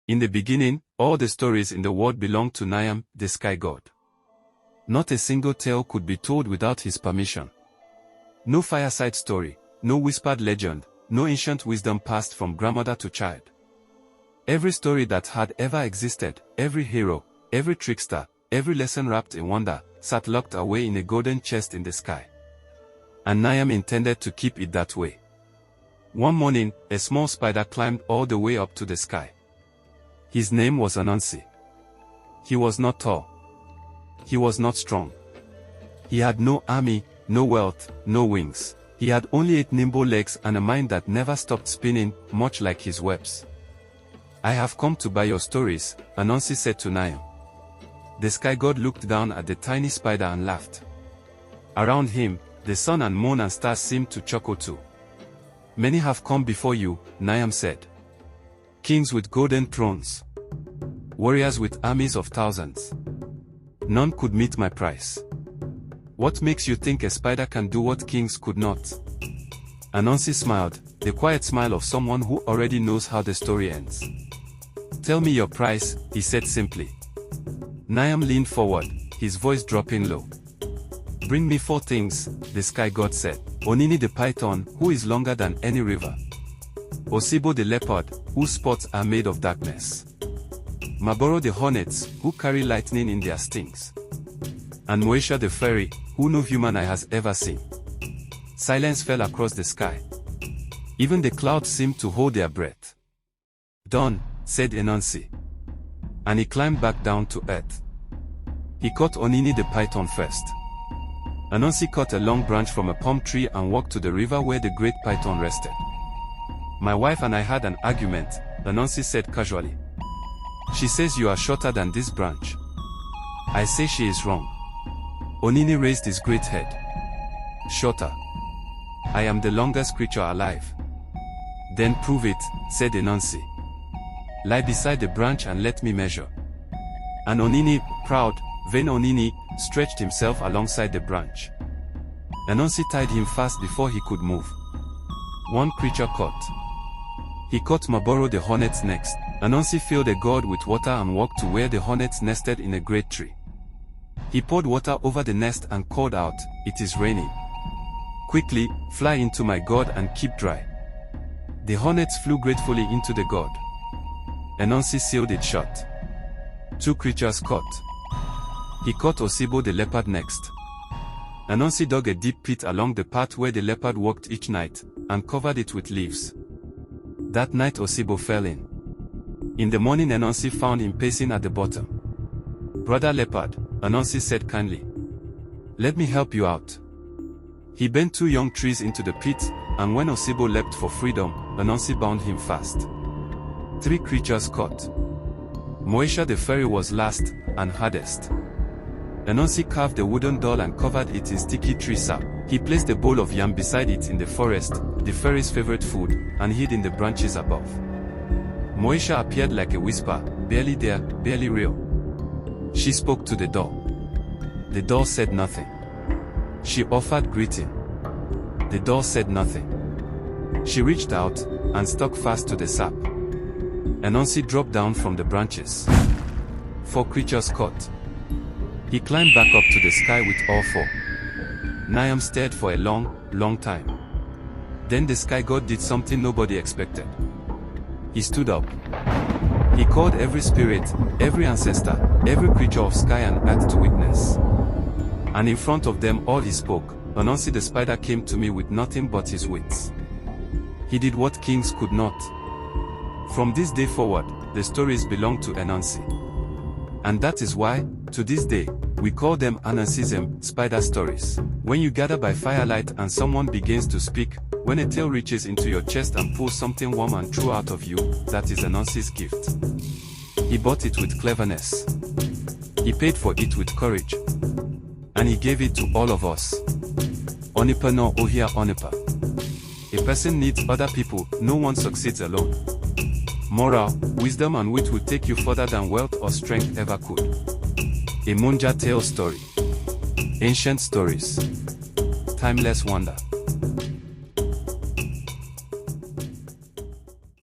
In the beginning, all the stories in the world belonged to Nyame, the sky god. Not a single tale could be told without his permission. No fireside story, no whispered legend, no ancient wisdom passed from grandmother to child. Every story that had ever existed, every hero, every trickster, every lesson wrapped in wonder, sat locked away in a golden chest in the sky. And Nyame intended to keep it that way. One morning, a small spider climbed all the way up to the sky. His name was Anansi. He was not tall. He was not strong. He had no army, no wealth, no wings. He had only 8 nimble legs and a mind that never stopped spinning, much like his webs. "I have come to buy your stories," Anansi said to Nyame. The sky god looked down at the tiny spider and laughed. Around him, the sun and moon and stars seemed to chuckle too. "Many have come before you," Nyame said. "Kings with golden thrones. Warriors with armies of thousands. None could meet my price. What makes you think a spider can do what kings could not?" Anansi smiled, the quiet smile of someone who already knows how the story ends. "Tell me your price," he said simply. Nyame leaned forward, his voice dropping low. "Bring me 4 things," the sky god said. "Onini the python, who is longer than any river. Osibo the leopard, whose spots are made of darkness. Maboro the hornets, who carry lightning in their stings. And Moonjar the fairy, who no human eye has ever seen." Silence fell across the sky. Even the clouds seemed to hold their breath. "Done," said Anansi. And he climbed back down to earth. He caught Onini the python first. Anansi cut a long branch from a palm tree and walked to the river where the great python rested. "My wife and I had an argument," Anansi said casually. "She says you are shorter than this branch. I say she is wrong." Onini raised his great head. "Shorter? I am the longest creature alive." "Then prove it," said Anansi. "Lie beside the branch and let me measure." And Onini, proud, vain Onini, stretched himself alongside the branch. Anansi tied him fast before he could move. One creature caught. He caught Maboro the hornets next. Anansi filled a gourd with water and walked to where the hornets nested in a great tree. He poured water over the nest and called out, "It is raining. Quickly, fly into my gourd and keep dry." The hornets flew gratefully into the gourd. Anansi sealed it shut. 2 creatures caught. He caught Osibo the leopard next. Anansi dug a deep pit along the path where the leopard walked each night, and covered it with leaves. That night Osibo fell in. In the morning Anansi found him pacing at the bottom. "Brother leopard," Anansi said kindly. "Let me help you out." He bent 2 young trees into the pit, and when Osibo leapt for freedom, Anansi bound him fast. 3 creatures caught. Moonjar the fairy was last, and hardest. Anansi carved a wooden doll and covered it in sticky tree sap. He placed a bowl of yam beside it in the forest, the fairy's favorite food, and hid in the branches above. Moonjar appeared like a whisper, barely there, barely real. She spoke to the doll. The doll said nothing. She offered greeting. The doll said nothing. She reached out, and stuck fast to the sap. Anansi dropped down from the branches. 4 creatures caught. He climbed back up to the sky with all 4. Nyame stared for a long, long time. Then the sky god did something nobody expected. He stood up. He called every spirit, every ancestor, every creature of sky and earth to witness. And in front of them all he spoke. Anansi the spider came to me with nothing but his wits. He did what kings could not. From this day forward, the stories belong to Anansi. And that is why, to this day, we call them Anansism, spider stories. When you gather by firelight and someone begins to speak, when a tale reaches into your chest and pulls something warm and true out of you, that is Anansi's gift. He bought it with cleverness. He paid for it with courage. And he gave it to all of us. Onipa no ohia onipa. A person needs other people, no one succeeds alone. Moral, wisdom and wit will take you further than wealth or strength ever could. A Moonjar tale story. Ancient stories. Timeless wonder.